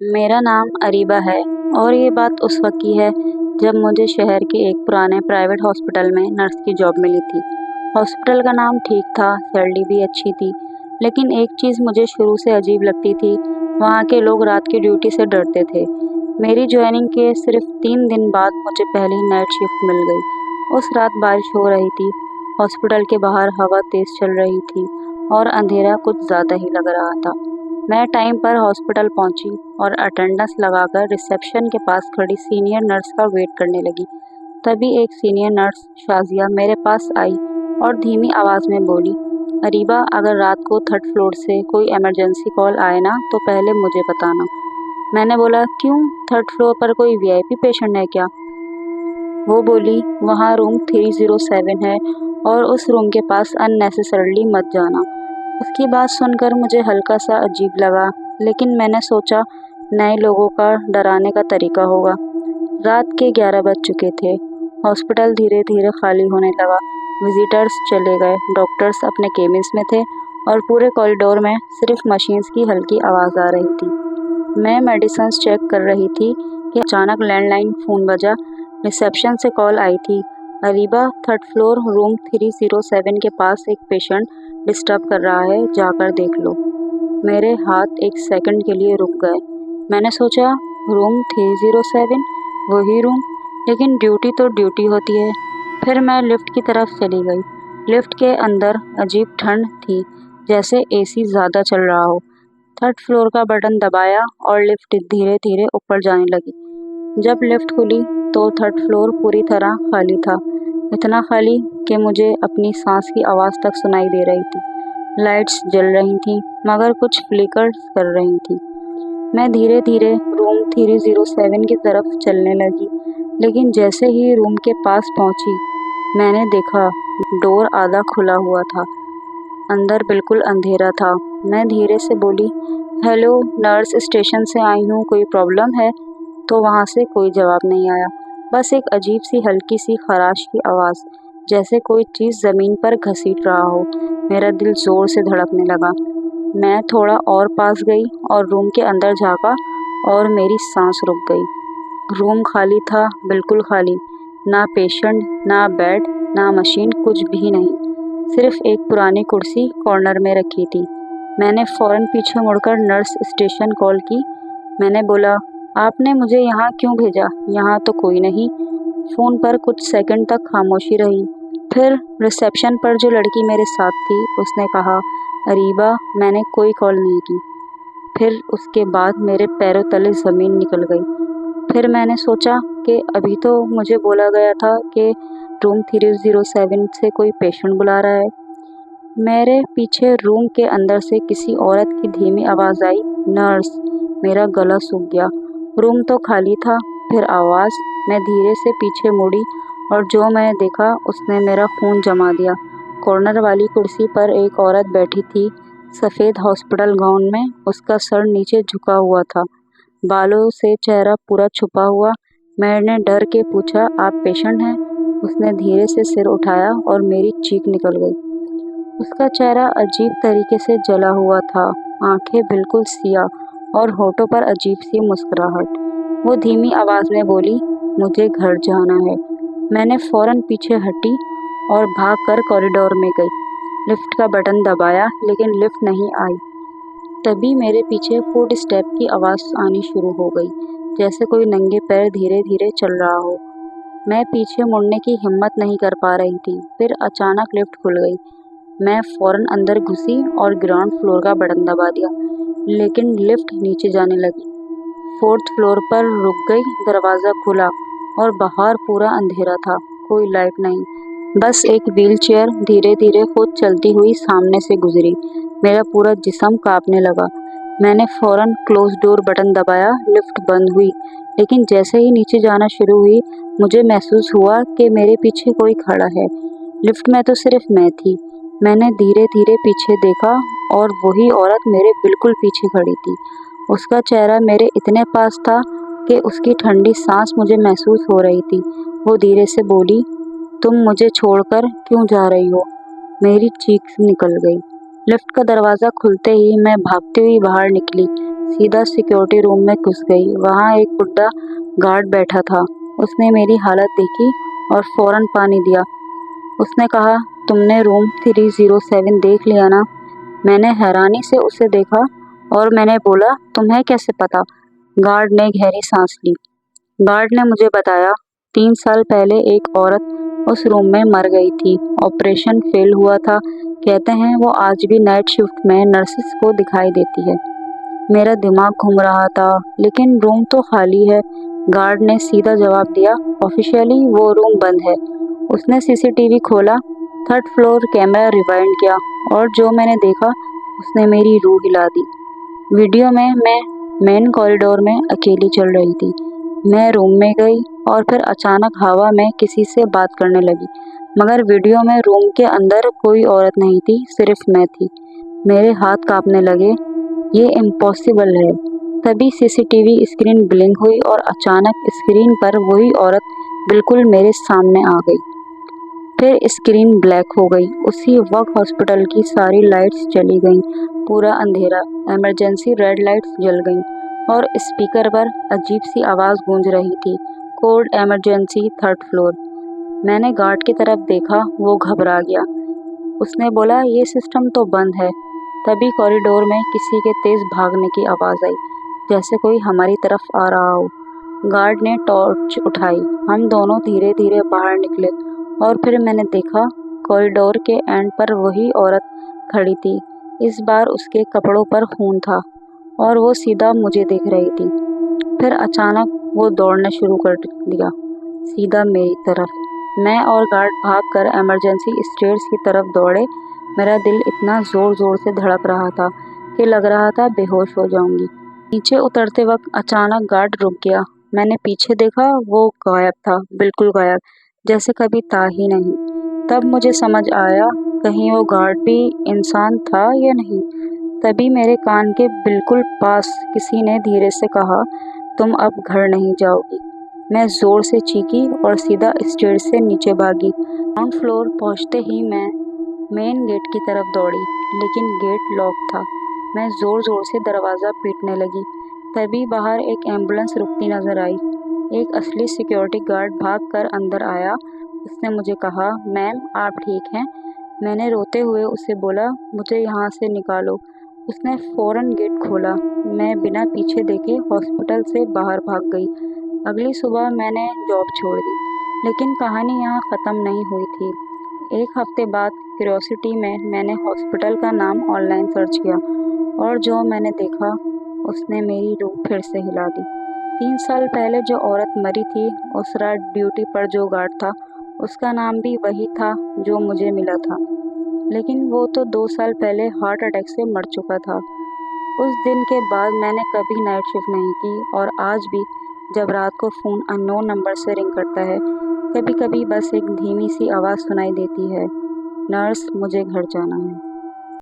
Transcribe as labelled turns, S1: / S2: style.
S1: मेरा नाम अरीबा है और ये बात उस वक्त की है जब मुझे शहर के एक पुराने प्राइवेट हॉस्पिटल में नर्स की जॉब मिली थी। हॉस्पिटल का नाम ठीक था, सैलरी भी अच्छी थी, लेकिन एक चीज़ मुझे शुरू से अजीब लगती थी, वहाँ के लोग रात की ड्यूटी से डरते थे। मेरी ज्वाइनिंग के सिर्फ 3 दिन बाद मुझे पहली नाइट शिफ्ट मिल गई। उस रात बारिश हो रही थी, हॉस्पिटल के बाहर हवा तेज़ चल रही थी और अंधेरा कुछ ज़्यादा ही लग रहा था। मैं टाइम पर हॉस्पिटल पहुंची और अटेंडेंस लगाकर रिसेप्शन के पास खड़ी सीनियर नर्स का वेट करने लगी। तभी एक सीनियर नर्स शाजिया मेरे पास आई और धीमी आवाज़ में बोली, अरीबा, अगर रात को 3rd फ्लोर से कोई इमरजेंसी कॉल आए ना तो पहले मुझे बताना। मैंने बोला, क्यों, 3rd फ्लोर पर कोई वीआईपी पेशेंट है क्या? वो बोली, वहाँ रूम 307 है और उस रूम के पास अननेसेसरली मत जाना। उसकी बात सुनकर मुझे हल्का सा अजीब लगा, लेकिन मैंने सोचा नए लोगों का डराने का तरीका होगा। रात के 11 बज चुके थे। हॉस्पिटल धीरे धीरे खाली होने लगा। विजिटर्स चले गए, डॉक्टर्स अपने केबिन्स में थे और पूरे कॉरिडोर में सिर्फ मशीन्स की हल्की आवाज़ आ रही थी। मैं मेडिसिन्स चेक कर रही थी कि अचानक लैंडलाइन फ़ोन बजा। रिसेप्शन से कॉल आई थी, अरीबा, 3rd फ्लोर रूम 307 के पास एक पेशेंट डिस्टर्ब कर रहा है, जाकर देख लो। मेरे हाथ एक सेकंड के लिए रुक गए। मैंने सोचा, रूम 307, वही रूम, लेकिन ड्यूटी तो ड्यूटी होती है। फिर मैं लिफ्ट की तरफ चली गई। लिफ्ट के अंदर अजीब ठंड थी, जैसे एसी ज़्यादा चल रहा हो। 3rd फ्लोर का बटन दबाया और लिफ्ट धीरे धीरे ऊपर जाने लगी। जब लिफ्ट खुली तो 3rd फ्लोर पूरी तरह खाली था, इतना खाली कि मुझे अपनी सांस की आवाज़ तक सुनाई दे रही थी। लाइट्स जल रही थीं, मगर कुछ फ्लिकर कर रही थी। मैं धीरे धीरे रूम 307 की तरफ चलने लगी, लेकिन जैसे ही रूम के पास पहुंची, मैंने देखा डोर आधा खुला हुआ था। अंदर बिल्कुल अंधेरा था। मैं धीरे से बोली, हेलो नर्स, स्टेशन से आई हूँ, कोई प्रॉब्लम है? तो वहाँ से कोई जवाब नहीं आया, बस एक अजीब सी हल्की सी खराश की आवाज़, जैसे कोई चीज़ ज़मीन पर घसीट रहा हो। मेरा दिल ज़ोर से धड़कने लगा। मैं थोड़ा और पास गई और रूम के अंदर झाँका और मेरी सांस रुक गई। रूम खाली था, बिल्कुल खाली। ना पेशेंट, ना बेड, ना मशीन, कुछ भी नहीं। सिर्फ एक पुरानी कुर्सी कॉर्नर में रखी थी। मैंने फ़ौरन पीछे मुड़कर नर्स स्टेशन कॉल की। मैंने बोला, आपने मुझे यहाँ क्यों भेजा? यहाँ तो कोई नहीं। फ़ोन पर कुछ सेकंड तक खामोशी रही। फिर रिसेप्शन पर जो लड़की मेरे साथ थी, उसने कहा, अरीबा, मैंने कोई कॉल नहीं की। फिर उसके बाद मेरे पैरों तले ज़मीन निकल गई। फिर मैंने सोचा कि अभी तो मुझे बोला गया था कि रूम 307 से कोई पेशेंट बुला रहा है। मेरे पीछे रूम के अंदर से किसी औरत की धीमी आवाज़ आई, नर्स। मेरा गला सूख गया। रूम तो खाली था, फिर आवाज़। मैं धीरे से पीछे मुड़ी और जो मैंने देखा उसने मेरा खून जमा दिया। कॉर्नर वाली कुर्सी पर एक औरत बैठी थी, सफ़ेद हॉस्पिटल गाउन में। उसका सर नीचे झुका हुआ था, बालों से चेहरा पूरा छुपा हुआ। मैंने डर के पूछा, आप पेशेंट हैं? उसने धीरे से सिर उठाया और मेरी चीख निकल गई। उसका चेहरा अजीब तरीके से जला हुआ था, आंखें बिल्कुल सियाह और होठों पर अजीब सी मुस्कुराहट। वो धीमी आवाज़ में बोली, मुझे घर जाना है। मैंने फ़ौरन पीछे हटी और भागकर कॉरिडोर में गई। लिफ्ट का बटन दबाया, लेकिन लिफ्ट नहीं आई। तभी मेरे पीछे फुट स्टेप की आवाज़ आनी शुरू हो गई, जैसे कोई नंगे पैर धीरे धीरे चल रहा हो। मैं पीछे मुड़ने की हिम्मत नहीं कर पा रही थी। फिर अचानक लिफ्ट खुल गई। मैं फ़ौरन अंदर घुसी और ग्राउंड फ्लोर का बटन दबा दिया, लेकिन लिफ्ट नीचे जाने लगी। 4th फ्लोर पर रुक गई। दरवाज़ा खुला और बाहर पूरा अंधेरा था, कोई लाइट नहीं, बस एक व्हीलचेयर धीरे धीरे खुद चलती हुई सामने से गुजरी। मेरा पूरा जिस्म कांपने लगा। मैंने फ़ौरन क्लोज डोर बटन दबाया। लिफ्ट बंद हुई, लेकिन जैसे ही नीचे जाना शुरू हुई, मुझे महसूस हुआ कि मेरे पीछे कोई खड़ा है। लिफ्ट में तो सिर्फ मैं थी। मैंने धीरे धीरे पीछे देखा और वही औरत मेरे बिल्कुल पीछे खड़ी थी। उसका चेहरा मेरे इतने पास था कि उसकी ठंडी सांस मुझे महसूस हो रही थी। वो धीरे से बोली, तुम मुझे छोड़कर क्यों जा रही हो? मेरी चीख निकल गई। लिफ्ट का दरवाज़ा खुलते ही मैं भागती हुई बाहर निकली। सीधा सिक्योरिटी रूम में घुस गई। वहाँ एक बुड्ढा गार्ड बैठा था। उसने मेरी हालत देखी और फौरन पानी दिया। उसने कहा, तुमने रूम 307 देख लिया ना? मैंने हैरानी से उसे देखा और मैंने बोला, तुम्हें कैसे पता? गार्ड ने गहरी सांस ली। गार्ड ने मुझे बताया, 3 साल पहले एक औरत उस रूम में मर गई थी। ऑपरेशन फेल हुआ था। कहते हैं वो आज भी नाइट शिफ्ट में नर्सिस को दिखाई देती है। मेरा दिमाग घूम रहा था, लेकिन रूम तो खाली है। गार्ड ने सीधा जवाब दिया, ऑफिशियली वो रूम बंद है। उसने सीसीटीवी खोला, 3rd फ्लोर कैमरा रिवाइंड किया और जो मैंने देखा उसने मेरी रूह हिला दी। वीडियो में मैं मेन कॉरिडोर में अकेली चल रही थी। मैं रूम में गई और फिर अचानक हवा में किसी से बात करने लगी, मगर वीडियो में रूम के अंदर कोई औरत नहीं थी, सिर्फ मैं थी। मेरे हाथ कांपने लगे। ये इम्पॉसिबल है। तभी सीसीटीवी स्क्रीन ब्लिंक हुई और अचानक स्क्रीन पर वही औरत बिल्कुल मेरे सामने आ गई। फिर स्क्रीन ब्लैक हो गई। उसी वक्त हॉस्पिटल की सारी लाइट्स चली गईं। पूरा अंधेरा। इमरजेंसी रेड लाइट्स जल गईं और स्पीकर पर अजीब सी आवाज़ गूंज रही थी, कोड इमरजेंसी 3rd फ्लोर। मैंने गार्ड की तरफ देखा। वो घबरा गया। उसने बोला, ये सिस्टम तो बंद है। तभी कॉरिडोर में किसी के तेज भागने की आवाज़ आई, जैसे कोई हमारी तरफ आ रहा हो। गार्ड ने टॉर्च उठाई। हम दोनों धीरे धीरे बाहर निकले और फिर मैंने देखा कॉरिडोर के एंड पर वही औरत खड़ी थी। इस बार उसके कपड़ों पर खून था और वो सीधा मुझे देख रही थी। फिर अचानक वो दौड़ना शुरू कर दिया, सीधा मेरी तरफ। मैं और गार्ड भागकर इमरजेंसी स्टेयर्स की तरफ दौड़े। मेरा दिल इतना ज़ोर ज़ोर से धड़क रहा था कि लग रहा था बेहोश हो जाऊंगी। नीचे उतरते वक्त अचानक गार्ड रुक गया। मैंने पीछे देखा, वो गायब था, बिल्कुल गायब, जैसे कभी था ही नहीं। तब मुझे समझ आया, कहीं वो गार्ड भी इंसान था या नहीं। तभी मेरे कान के बिल्कुल पास किसी ने धीरे से कहा, तुम अब घर नहीं जाओगी। मैं ज़ोर से चीखी और सीधा स्टेयर से नीचे भागी। ग्राउंड फ्लोर पहुंचते ही मैं मेन गेट की तरफ दौड़ी, लेकिन गेट लॉक था। मैं ज़ोर ज़ोर से दरवाज़ा पीटने लगी। तभी बाहर एक एम्बुलेंस रुकती नज़र आई। एक असली सिक्योरिटी गार्ड भागकर अंदर आया। उसने मुझे कहा, मैम आप ठीक हैं? मैंने रोते हुए उसे बोला, मुझे यहाँ से निकालो। उसने फ़ौरन गेट खोला। मैं बिना पीछे देखे हॉस्पिटल से बाहर भाग गई। अगली सुबह मैंने जॉब छोड़ दी, लेकिन कहानी यहाँ ख़त्म नहीं हुई थी। एक हफ्ते बाद क्यूरियोसिटी में मैंने हॉस्पिटल का नाम ऑनलाइन सर्च किया और जो मैंने देखा उसने मेरी रूह फिर से हिला दी। 3 साल पहले जो औरत मरी थी, उस रात ड्यूटी पर जो गार्ड था, उसका नाम भी वही था जो मुझे मिला था, लेकिन वो तो 2 साल पहले हार्ट अटैक से मर चुका था। उस दिन के बाद मैंने कभी नाइट शिफ्ट नहीं की और आज भी जब रात को फ़ोन अननोन नंबर से रिंग करता है, कभी कभी बस एक धीमी सी आवाज़ सुनाई देती है, नर्स मुझे घर जाना है।